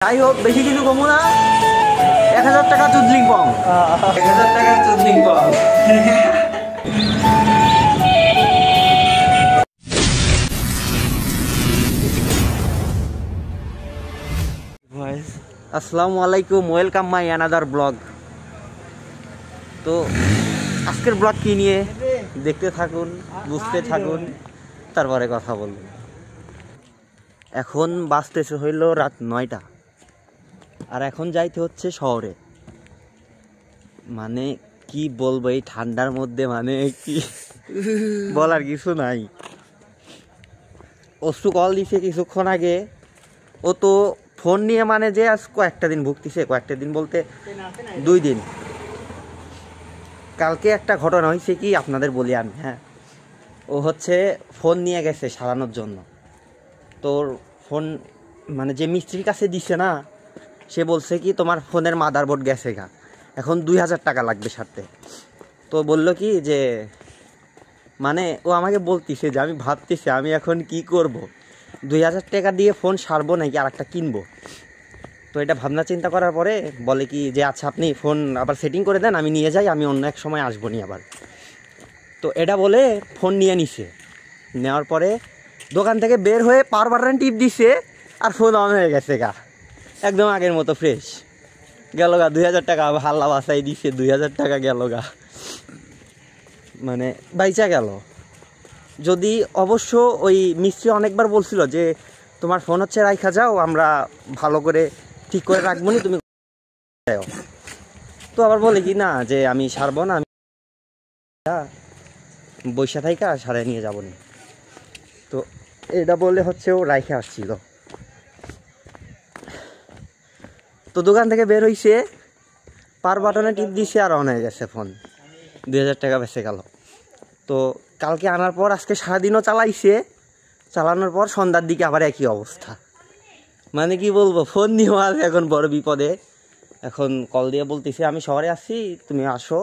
যাই হোক বেশি কিছু কমু না। 1000 টাকা চুদলিং পং, 1000 টাকা চুদলিং পং। আসসালামু আলাইকুম, ওয়েলকাম মাই অ্যানাদার ব্লগ। তো আজকের ব্লগ কি নিয়ে দেখতে থাকুন, বুঝতে থাকুন, তারপরে কথা বলুন। এখন বাজতেছে হইল রাত 9টা, আর এখন যাইতে হচ্ছে শহরে। মানে কি বলবো, এই ঠান্ডার মধ্যে মানে কি বলার কিছু নাই। অস্তু কল দিছে কিছুক্ষণ আগে, ও তো ফোন নিয়ে মানে যে আজ কয়েকটা দিন ভুগতেছে, কয়েকটা দিন বলতে 2 দিন। কালকে একটা ঘটনা হয়েছে কি আপনাদের বলি আমি। হ্যাঁ, ও হচ্ছে ফোন নিয়ে গেছে সারানোর জন্য। তোর ফোন মানে যে মিস্ত্রির কাছে দিছে না, সে বলছে কি তোমার ফোনের মাদারবোর্ড গেছে গা, এখন 2000 টাকা লাগবে সারতে। তো বললো কি যে মানে ও আমাকে বলতিছে যে আমি ভাবতেছি আমি এখন কি করব, 2000 টাকা দিয়ে ফোন সারবো নাকি আর একটা কিনবো। তো এটা ভাবনা চিন্তা করার পরে বলে কি যে আচ্ছা আপনি ফোন আবার সেটিং করে দেন, আমি নিয়ে যাই, আমি অন্য এক সময় আসবো নি আবার। তো এটা বলে ফোন নিয়ে নিছে। নেওয়ার পরে দোকান থেকে বের হয়ে পাওয়ার বাটন টিপ দিছে, আর ফোন অন হয়ে গেছে গা, একদম আগের মতো ফ্রেশ। গেল গা 2000 টাকা, হাল্লা বাসাই দিছে, 2000 টাকা গেল গা, মানে বাইচা গেল। যদি অবশ্য ওই মিস্ত্রি অনেকবার বলছিল যে তোমার ফোন হচ্ছে রাইখা যাও, আমরা ভালো করে ঠিক করে রাখবো নি, তুমি যাও। তো আবার বলে কি না যে আমি সারবো না, আমি বৈশা থাইকা সারে নিয়ে যাবো নি। তো এটা বলে হচ্ছে ও রাইখা আসছিল। তো দোকান থেকে বের হইছে, পার বাটনে টিপ দিছে, আর অন হয়ে গেছে ফোন, 2000 টাকা বেঁচে গেল। তো কালকে আনার পর আজকে সারাদিনও চালাইছে, চালানোর পর সন্ধ্যার দিকে আবার একই অবস্থা। মানে কি বলবো, ফোন নিয়েও আর এখন বড় বিপদে। এখন কল দিয়ে বলতেছে আমি শহরে আসছি, তুমি আসো,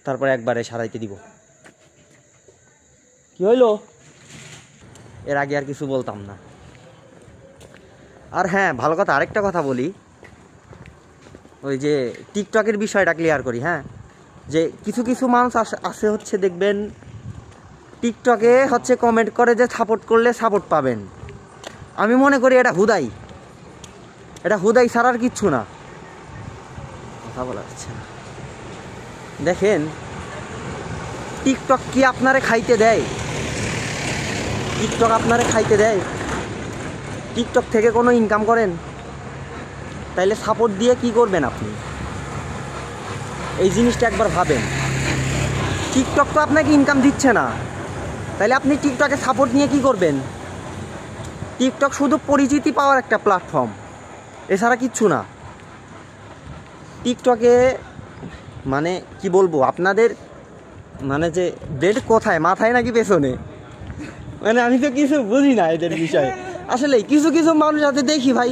তারপর একবারে সারাইতে দিব। কি হইলো, এর আগে আর কিছু বলতাম না। আর হ্যাঁ, ভালো কথা, আরেকটা কথা বলি, ওই যে টিকটকের বিষয়টা ক্লিয়ার করি। হ্যাঁ, যে কিছু কিছু মানুষ আছে হচ্ছে দেখবেন টিকটকে হচ্ছে কমেন্ট করে যে সাপোর্ট করলে সাপোর্ট পাবেন। আমি মনে করি এটা হুদাই, এটা হুদাই ছাড়ার কিচ্ছু না। কথা বলা যাচ্ছে না। দেখেন, টিকটক কি আপনারে খাইতে দেয়? টিকটক আপনারে খাইতে দেয়? টিকটক থেকে কোনো ইনকাম করেন? তাইলে সাপোর্ট দিয়ে কি করবেন আপনি? এই জিনিসটা একবার ভাবেন। টিকটক তো আপনাকে ইনকাম দিচ্ছে না, তাইলে আপনি টিকটকে সাপোর্ট নিয়ে কি করবেন? টিকটক শুধু পরিচিতি পাওয়ার একটা প্ল্যাটফর্ম, এছাড়া কিচ্ছু না। টিকটকে মানে কি বলবো আপনাদের, মানে যে ব্রেড কোথায়, মাথায় নাকি পেছনে, মানে আমি তো কিছু বুঝি না এদের বিষয়ে। আসলে কিছু কিছু মানুষ যাতে দেখি ভাই,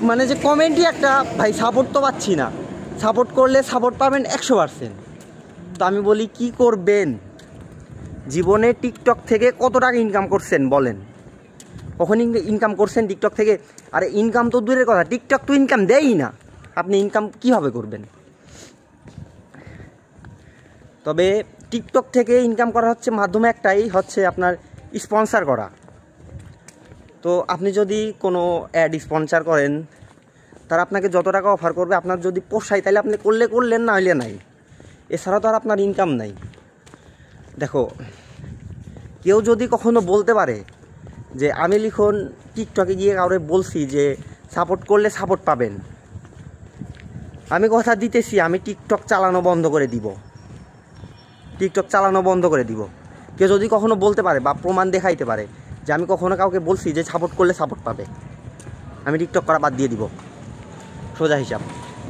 মানে যে কমেন্টই একটা, ভাই সাপোর্ট তো পাচ্ছি না, সাপোর্ট করলে সাপোর্ট পাবেন 100%। তো আমি বলি কি করবেন? জীবনে টিকটক থেকে কত টাকা ইনকাম করছেন বলেন? কখন ইনকাম করছেন টিকটক থেকে? আরে ইনকাম তো দূরের কথা, টিকটক তো ইনকাম দেয়ই না, আপনি ইনকাম কীভাবে করবেন? তবে টিকটক থেকে ইনকাম করা হচ্ছে মাধ্যমে একটাই, হচ্ছে আপনার স্পন্সার করা। তো আপনি যদি কোনো অ্যাড স্পন্সার করেন, তারা আপনাকে যত টাকা অফার করবে, আপনার যদি পোষায় তাহলে আপনি করলেন, না হইলে নাই। এছাড়া তো আর আপনার ইনকাম নাই। দেখো, কেউ যদি কখনো বলতে পারে যে আমি লিখন টিকটকে গিয়ে কাউরে বলছি যে সাপোর্ট করলে সাপোর্ট পাবেন, আমি কথা দিতেছি আমি টিকটক চালানো বন্ধ করে দিব, টিকটক চালানো বন্ধ করে দিব। কেউ যদি কখনো বলতে পারে বা প্রমাণ দেখাইতে পারে যে আমি কখনো কাউকে বলছি যে সাপোর্ট করলে সাপোর্ট পাবে, আমি টিকটক করা বাদ দিয়ে দিব, সোজা হিসাব।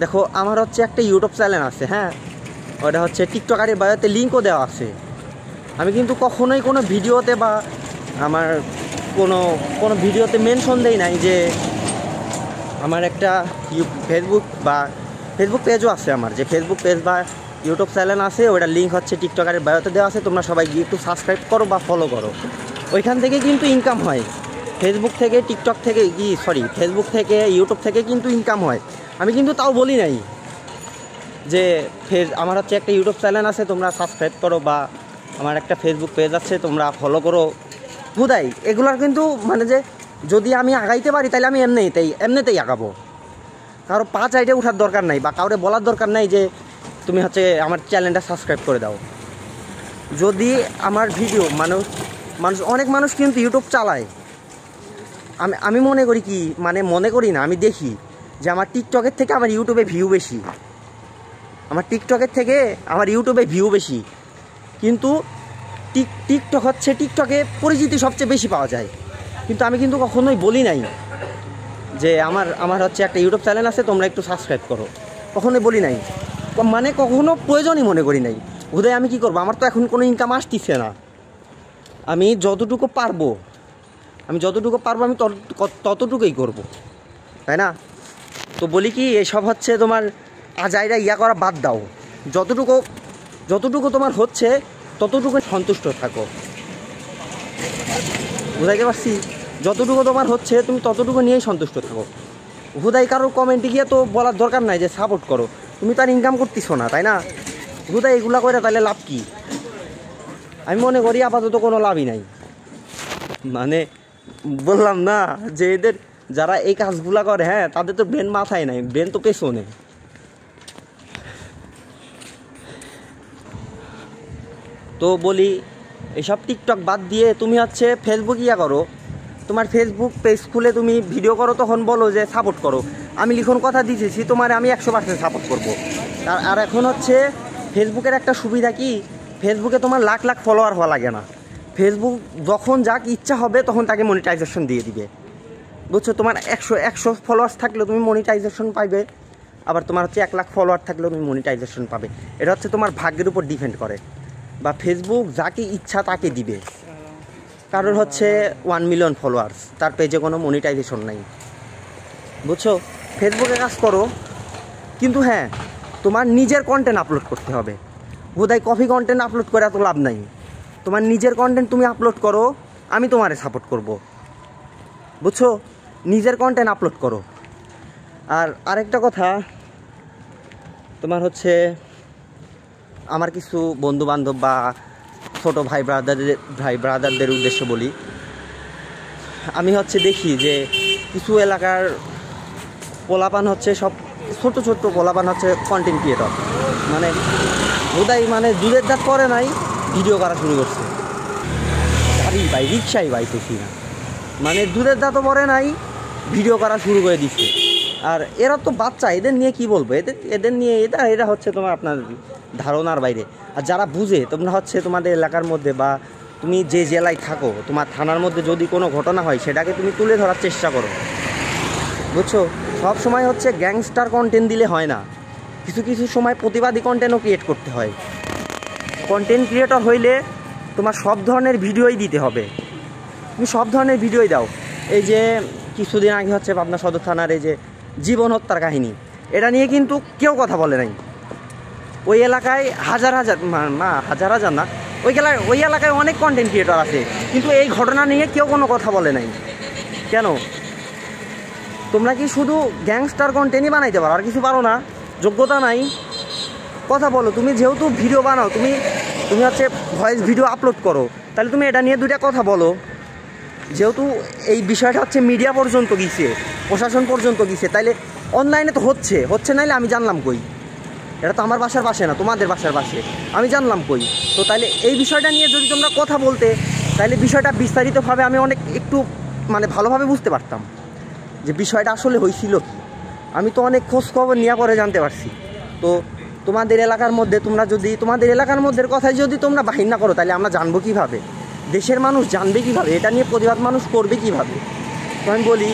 দেখো, আমার হচ্ছে একটা ইউটিউব চ্যানেল আছে। হ্যাঁ, ওটা হচ্ছে টিকটকারের বায়োতে লিঙ্কও দেওয়া আছে। আমি কিন্তু কখনোই কোনো ভিডিওতে বা আমার কোনো ভিডিওতে মেনশন দেই নাই যে আমার একটা ফেসবুক পেজও আছে। আমার যে ফেসবুক পেজ বা ইউটিউব চ্যানেল আছে, ওটার লিঙ্ক হচ্ছে টিকটকারের বায়োতে দেওয়া আছে। তোমরা সবাই গিয়ে একটু সাবস্ক্রাইব করো বা ফলো করো, ওইখান থেকে কিন্তু ইনকাম হয়। ফেসবুক থেকে টিকটক থেকে ফেসবুক থেকে ইউটিউব থেকে কিন্তু ইনকাম হয়। আমি কিন্তু তাও বলি নাই যে আমার হচ্ছে একটা ইউটিউব চ্যানেল আছে তোমরা সাবস্ক্রাইব করো, বা আমার একটা ফেসবুক পেজ আছে তোমরা ফলো করো। হুদাই এগুলার কিন্তু মানে যে যদি আমি আগাইতে পারি তাহলে আমি এমনিতেই আগাবো। কারো পা চাইটে ওঠার দরকার নাই, বা কাউরে বলার দরকার নাই যে তুমি হচ্ছে আমার চ্যানেলটা সাবস্ক্রাইব করে দাও। যদি আমার ভিডিও অনেক মানুষ কিন্তু ইউটিউব চালায়, আমি মনে করি কি মনে করি না, আমি দেখি যে আমার টিকটকের থেকে আমার ইউটিউবে ভিউ বেশি, আমার টিকটকের থেকে আমার ইউটিউবে ভিউ বেশি। কিন্তু টিকটকে পরিচিতি সবচেয়ে বেশি পাওয়া যায়। কিন্তু আমি কিন্তু কখনোই বলি নাই যে আমার হচ্ছে একটা ইউটিউব চ্যানেল আছে তোমরা একটু সাবস্ক্রাইব করো, কখনোই বলি নাই, কখনো প্রয়োজনই মনে করি নাই। হুদাই আমি কি করবো, আমার তো এখন কোনো ইনকাম আসতেছে না। আমি যতটুকু পারবো আমি ততটুকুই করব, তাই না? তো বলি কি এসব হচ্ছে তোমার আজাইরা করা বাদ দাও। যতটুকু তোমার হচ্ছে ততটুকু সন্তুষ্ট থাকো, বুঝাইতে পারছি? যতটুকু তোমার হচ্ছে তুমি ততটুকু নিয়েই সন্তুষ্ট থাকো। হুদাই কারোর কমেন্টে গিয়ে তো বলার দরকার নাই যে সাপোর্ট করো, তুমি তো আর ইনকাম করতেছো না, তাই না? হুদাই এগুলা করে তাহলে লাভ কি? আমি মনে করি আপাতত কোনো লাভই নাই। বললাম না যে এদের যারা এই কাজগুলা করে, হ্যাঁ তাদের তো ব্রেন মাথায় নাই, ব্রেন তো পেছনে। তো বলি এসব টিকটক বাদ দিয়ে তুমি হচ্ছে ফেসবুক করো, তোমার ফেসবুক পেজ খুলে তুমি ভিডিও করো, তখন বলো যে সাপোর্ট করো। আমি লিখন কথা দিয়েছি তোমার আমি 100% সাপোর্ট করবো। আর এখন হচ্ছে ফেসবুকের একটা সুবিধা কি, ফেসবুকে তোমার লাখ লাখ ফলোয়ার হওয়া লাগে না। ফেসবুক যখন যাক ইচ্ছা হবে তখন তাকে মনিটাইজেশন দিয়ে দিবে, বুঝছো? তোমার 100 ফলোয়ার্স থাকলেও তুমি মনিটাইজেশন পাবে, আবার তোমার হচ্ছে 1 লাখ ফলোয়ার থাকলেও তুমি মনিটাইজেশন পাবে। এটা হচ্ছে তোমার ভাগ্যের উপর ডিপেন্ড করে, বা ফেসবুক যাকে ইচ্ছা তাকে দিবে। কারোর হচ্ছে 1 মিলিয়ন ফলোয়ার্স, তার পেজে কোনো মনিটাইজেশন নাই, বুঝছো? ফেসবুকে কাজ করো, কিন্তু হ্যাঁ তোমার নিজের কন্টেন্ট আপলোড করতে হবে। বোধহয় কপি কন্টেন্ট আপলোড করে এত লাভ নাই। তোমার নিজের কন্টেন্ট তুমি আপলোড করো, আমি তোমারে সাপোর্ট করব, বুঝছো? নিজের কন্টেন্ট আপলোড করো। আর আরেকটা কথা, তোমার হচ্ছে আমার কিছু বন্ধুবান্ধব বা ছোটো ভাই ব্রাদারদের উদ্দেশ্যে বলি, আমি হচ্ছে দেখি যে কিছু এলাকার পোলাপান হচ্ছে সব ছোট পোলাপান হচ্ছে কন্টেন্ট ক্রিয়েটর, বোধহয় দুধের দাঁত করে নাই, ভিডিও করা শুরু করছে। রিক্সাই বাইতেছি না, দুধের দাঁতও পরে নাই, ভিডিও করা শুরু করে দিচ্ছে। আর এরা তো বাচ্চা, এদের নিয়ে কি বলবো, এদের নিয়ে এরা হচ্ছে তোমার আপনার ধারণার বাইরে। আর যারা বুঝে, তোমরা হচ্ছে তোমাদের এলাকার মধ্যে বা তুমি যে জেলায় থাকো, তোমার থানার মধ্যে যদি কোনো ঘটনা হয় সেটাকে তুমি তুলে ধরার চেষ্টা করো, বুঝছো? সব সময় হচ্ছে গ্যাংস্টার কন্টেন্ট দিলে হয় না, কিছু সময় প্রতিবাদী কন্টেন্টও ক্রিয়েট করতে হয়। কন্টেন্ট ক্রিয়েটর হইলে তোমার সব ধরনের ভিডিওই দিতে হবে, তুমি সব ধরনের ভিডিওই দাও। এই যে কিছুদিন আগে হচ্ছে পাবনা সদর থানার এই যে জীবন হত্যার কাহিনী, এটা নিয়ে কিন্তু কেউ কথা বলে নাই। ওই এলাকায় হাজার না, ওই এলাকায় অনেক কন্টেন্ট ক্রিয়েটর আছে, কিন্তু এই ঘটনা নিয়ে কেউ কোনো কথা বলে নাই। কেন? তোমরা কি শুধু গ্যাংস্টার কন্টেন্টই বানাইতে পারো, আর কিছু পারো না? যোগ্যতা নাই? কথা বলো। তুমি যেহেতু ভিডিও বানাও, তুমি হচ্ছে ভয়েস ভিডিও আপলোড করো, তাহলে তুমি এটা নিয়ে দুইটা কথা বলো। যেহেতু এই বিষয়টা হচ্ছে মিডিয়া পর্যন্ত গিয়েছে, প্রশাসন পর্যন্ত গিয়েছে, তাইলে অনলাইনে তো হচ্ছে নাইলে আমি জানলাম কই? এটা তো আমার বাসার পাশে না, তোমাদের বাসার পাশে, আমি জানলাম কই? তো তাইলে এই বিষয়টা নিয়ে যদি তোমরা কথা বলতে, তাইলে বিষয়টা বিস্তারিতভাবে আমি একটু ভালোভাবে বুঝতে পারতাম যে বিষয়টা আসলে হয়েছিল কি। আমি তো অনেক খোঁজ খবর নিয়ে পরে জানতে পারছি। তো তোমাদের এলাকার মধ্যে তোমাদের এলাকার মধ্যে কথাই যদি তোমরা বাহির না করো, তাহলে আমরা জানবো কীভাবে? দেশের মানুষ জানবে কীভাবে? এটা নিয়ে প্রতিবাদ মানুষ করবে কীভাবে? তো আমি বলি,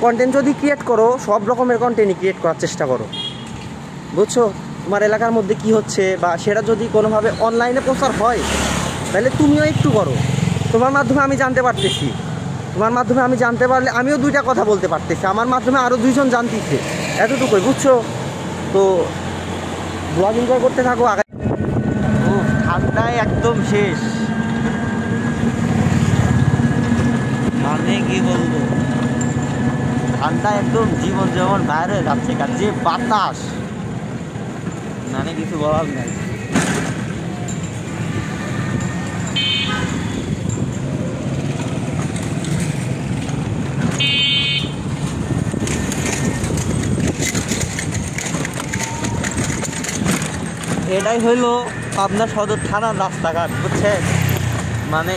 কন্টেন্ট যদি ক্রিয়েট করো, সব রকমের কন্টেন্টই ক্রিয়েট করার চেষ্টা করো, বুঝছো? তোমার এলাকার মধ্যে কি হচ্ছে, বা সেটা যদি কোনোভাবে অনলাইনে প্রচার হয়, তাহলে তুমিও একটু করো। তোমার মাধ্যমে আমি জানতে পারতেছি, তোমার মাধ্যমে আমি জানতে পারলে আমিও দুইটা কথা বলতে পারতেছি, আমার মাধ্যমে আরও 2 জন জানতেছে, এতটুকুই, বুঝছো? তো ব্লগিং করতে থাকো। আগে ঠান্ডায় একদম শেষ, মানে কি বলবো, ঠান্ডা একদম জীবন যেমন বাইরে যাচ্ছে, কারণ যে বাতাস, মানে কিছু বলার নাই। এটাই হইল পাবনা সদর থানার রাস্তাঘাট, বুঝছেন? মানে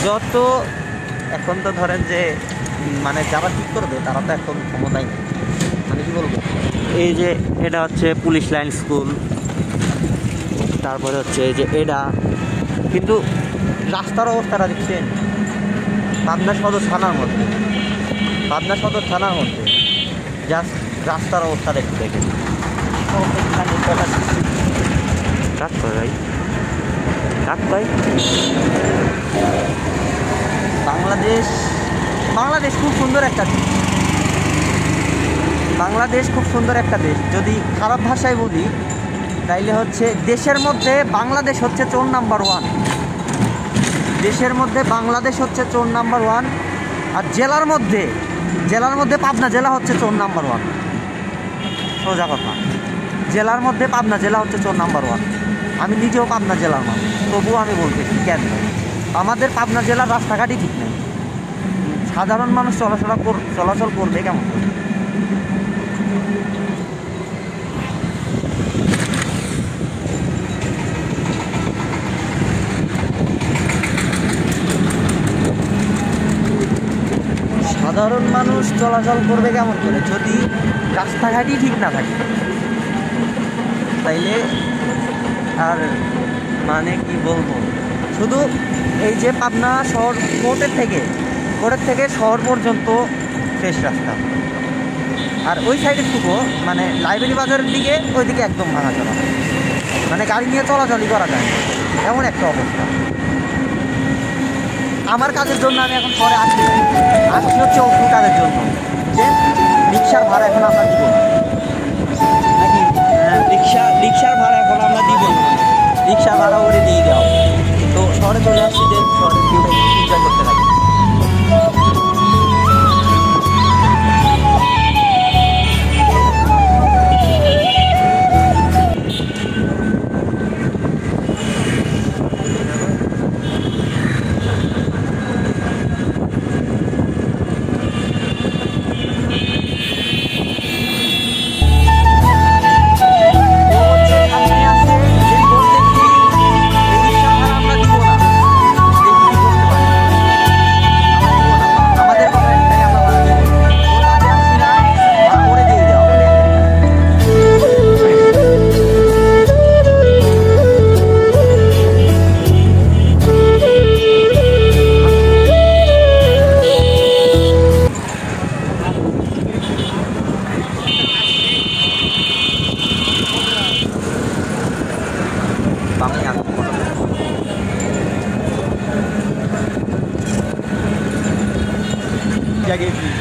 যত এখন তো ধরেন যে মানে যারা ঠিক করবে তারা তো এখন ক্ষমতাই নেই, মানে কি বলবো। এই যে এটা হচ্ছে পুলিশ লাইন স্কুল, তারপরে হচ্ছে এই যে এটা, কিন্তু রাস্তার অবস্থাটা দেখছেন পাবনা সদর থানার মধ্যে, পাবনা সদর থানার মধ্যে জাস্ট রাস্তার অবস্থা দেখতে দেখেন। কাট ভাই, কাট ভাই। বাংলাদেশ, বাংলাদেশ খুব সুন্দর একটা দেশ, বাংলাদেশ খুব সুন্দর একটা দেশ। যদি খারাপ ভাষায় বলি তাইলে হচ্ছে দেশের মধ্যে বাংলাদেশ হচ্ছে 4 নাম্বার 1, দেশের মধ্যে বাংলাদেশ হচ্ছে 4 নাম্বার 1, আর জেলার মধ্যে পাবনা জেলা হচ্ছে 4 নাম্বার 1। সোজা কথা, জেলার মধ্যে পাবনা জেলা হচ্ছে 4 নাম্বার 1। আমি নিজেও পাবনা জেলার মানুষ, তবুও আমি বলতেছি কেন আমাদের পাবনা জেলার রাস্তাঘাটই ঠিক নেই। সাধারণ মানুষ চলাচল করবে কেমন করে? সাধারণ মানুষ চলাচল করবে কেমন করে যদি রাস্তাঘাটই ঠিক না থাকে? তাইলে আর মানে কি বলবো, শুধু এই যে পাবনা শহর কোর্টের থেকে শহর পর্যন্ত ফ্রেশ রাস্তা, আর ওই সাইডের টুকু মানে লাইব্রেরি বাজারের দিকে, ওইদিকে একদম ভাঙা চলা, মানে গাড়ি নিয়ে চলাচলই করা যায় এমন একটা অবস্থা। আমার কাজের জন্য আমি এখন শহরে আসছি হচ্ছে অন্য কাজের জন্য, যে রিক্সার ভাড়া এখন আমরা দিব নাকি? রিক্সার ভাড়া এখন আমরা দিব না, রিক্সা ভাড়া করে দিয়ে দেওয়া। তো শহরে চলে আসছি, যে শহরের ভিউটা এনজয় করতে থাকি।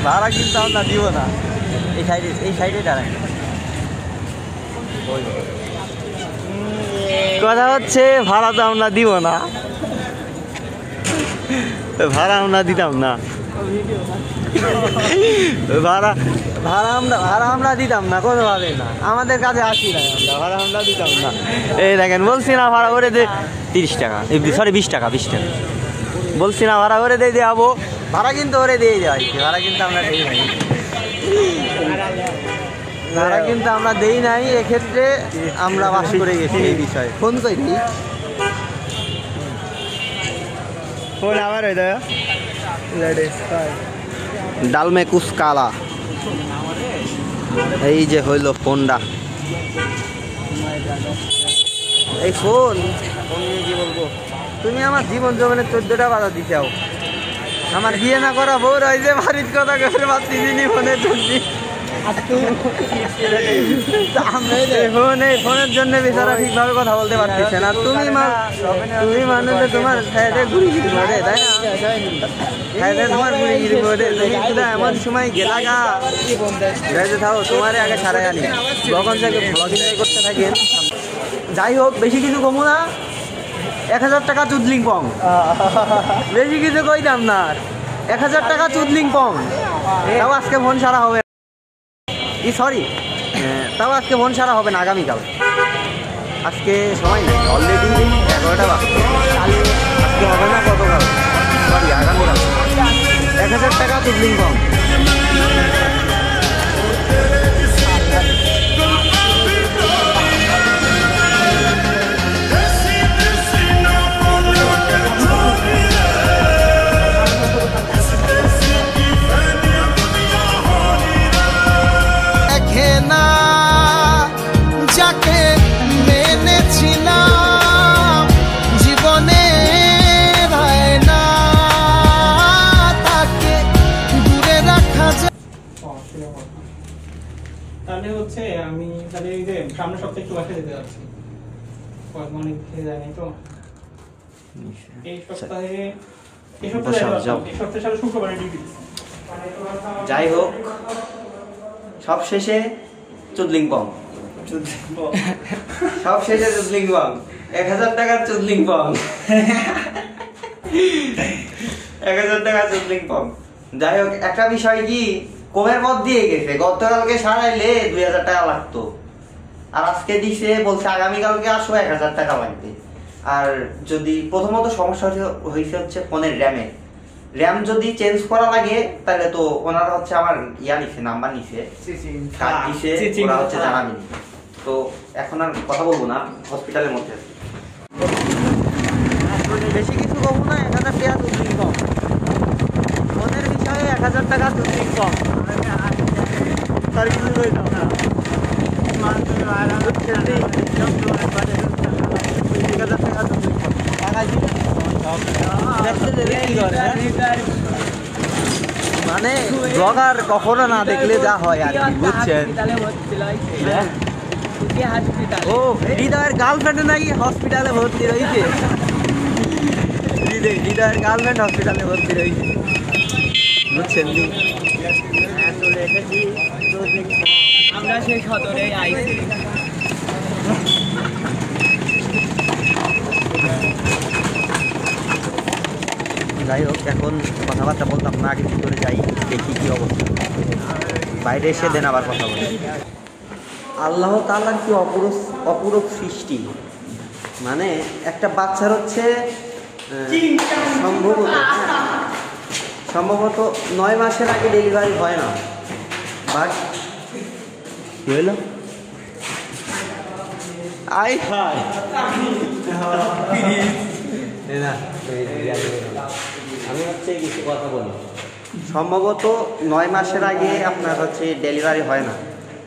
ভাড়া কিন্তু আমরা দিব না, এই সাইডে দাঁড়ায়। কথা হচ্ছে ভাড়া তো আমরা দিব না, ভাড়া আমরা দিতাম না, ভাড়া আমরা দিতাম না, কোনোভাবে না, আমাদের কাছে আসি না, ভাড়া আমরা দিতাম না। এই দেখেন বলছি না ভাড়া করে দে 30 টাকা, সরি 20 টাকা, বলছি না ভাড়া করে দিয়ে যাবো, ভাড়া কিন্তু ওরে দিয়ে দেওয়া, ভাড়া কিন্তু আমরা দেই নাই, ভাড়া কিন্তু আমরা দেই নাই। এক্ষেত্রে আমরা বাস করে গেছি এই বিষয়ে। ফোন করি ফোন আবার ডালমে কুসকালা, এই যে হইল ফোনটা, এই ফোন নিয়ে কি বলবো, তুমি আমার জীবন জীবনে 14টা বাধা দিছাও, আমার বিয়ে না করা বউ রয়েছে বাড়ির কথা করে পাচ্ছি ফোনের জন্য, ফোনের জন্য বেচারা ঠিকভাবে কথা বলতে পারতেছে না। তুমি মানুষ তোমার সাইডে ঘুরিগিরি করে, তাই না? সাইডে তোমার ঘুরিগিরি করে, তুমি শুধু এমন সময় গেলা গা থাকো, তোমার আগে সারাই আনি যখন থেকে ব্লগিং করতে থাকেন। যাই হোক, বেশি কিছু কমু না, 1000 টাকা চুদলিং পং, বেশি কিছু কইতাম না। 1000 টাকা চুদলিং পং, তাও আজকে ফোন সারা হবে, সরি তাও আজকে ফোন সারা হবে না, আগামীকাল। আজকে সময় নেই, অলরেডি 11টা বাজছে, আজকে হবে না, গতকাল, সরি আগামীকাল। 1000 টাকা চুদলিং পং। তাহলে হচ্ছে আমি তাহলে এই যে সামনের সপ্তাহে একটু বাসায় যেতে যাচ্ছি, অনেক খেয়ে যায় নাই তো এই সপ্তাহে, এই সপ্তাহে সারা শুক্রবারে ডিউটি। যাই হোক, সব শেষে চুদলিং পং, সব শেষে চুদলিং পং, 1000 টাকার চুদলিং পং, 1000 টাকার চুদলিং পং। যাই হোক, একটা বিষয় কি, কমের মত দিয়ে গেছে, গতকালকে সারাইলে 2000 টাকা লাগতো, আর আজকে দিছে বলছে আগামীকালকে আসো 1000 টাকা লাগবে। আর যদি প্রথমত সমস্যা হয়েছে হচ্ছে ফোনের র্যাম যদি চেঞ্জ করা লাগে তাহলে তো ওনারা হচ্ছে আমার নিছে, নাম্বার নিছে, কার্ড দিছে, ওরা হচ্ছে জানাবে। তো এখন আর কথা বলবো না, হসপিটালের মধ্যে বেশি কিছু বলবো না। 1000 টাকা চুদলিং কম, ফোনের বিষয়ে 1000 টাকা চুদলিং কম, তার কিছু হইল না। মানে ব্লগার কখনো না দেখলে যা হয় আর কি, বুঝছেন? ও হৃদয়ের গার্লফ্রেন্ড নাকি হসপিটালে ভর্তি রয়েছে, হৃদয়ের গার্লফ্রেন্ড হসপিটালে ভর্তি রয়েছে, বুঝছেন? চলে এসেছি আমরা সেই সদরে আইছি। যাই হোক, এখন কথাবার্তা বলতাম না, আগে ভিতরে যাই, দেখি কি অবস্থা, বাইরে এসে দেন আবার কথা বলি। আল্লাহ তাআলার কি অপরূপ সৃষ্টি, মানে একটা বাচ্চার হচ্ছে সম্ভবত 9 মাসের আগে ডেলিভারি হয় না, বাট কি হইল আমি হচ্ছে কিছু কথা বলি। সম্ভবত 9 মাসের আগে আপনার হচ্ছে ডেলিভারি হয় না।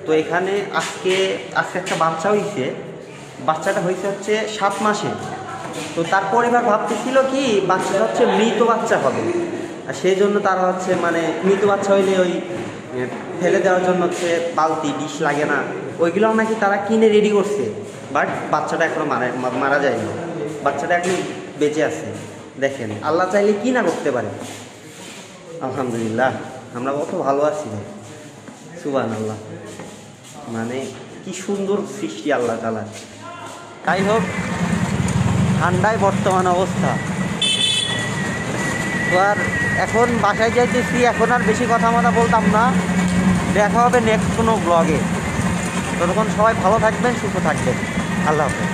তো এখানে আজকে একটা বাচ্চা হয়েছে, বাচ্চাটা হয়েছে হচ্ছে 7 মাসে। তো তার পরিবার ভাবতেছিল কি বাচ্চাটা হচ্ছে মৃত বাচ্চা হবে, আর সেই জন্য তারা হচ্ছে মানে মৃত বাচ্চা হইলে ওই ফেলে দেওয়ার জন্য হচ্ছে বালতি ডিশ লাগে না, ওইগুলো নাকি তারা কিনে রেডি করছে। বাট বাচ্চাটা এখনো মারা যায়নি, বাচ্চাটা এখন বেঁচে আছে। দেখেন আল্লাহ চাইলে কি না করতে পারে। আলহামদুলিল্লাহ, আমরা কত ভালো আছি ভাই, সুবহানাল্লাহ, মানে কি সুন্দর সৃষ্টি আল্লাহ তাআলা। যাই হোক, ঠান্ডায় বর্তমান অবস্থা। তো আর এখন বাসায় যাইতেছি, এখন আর বেশি কথা বলতাম না, দেখা হবে নেক্সট কোনো ব্লগে। ততক্ষণ সবাই ভালো থাকবেন, সুস্থ থাকবেন, আল্লাহ হাফেজ।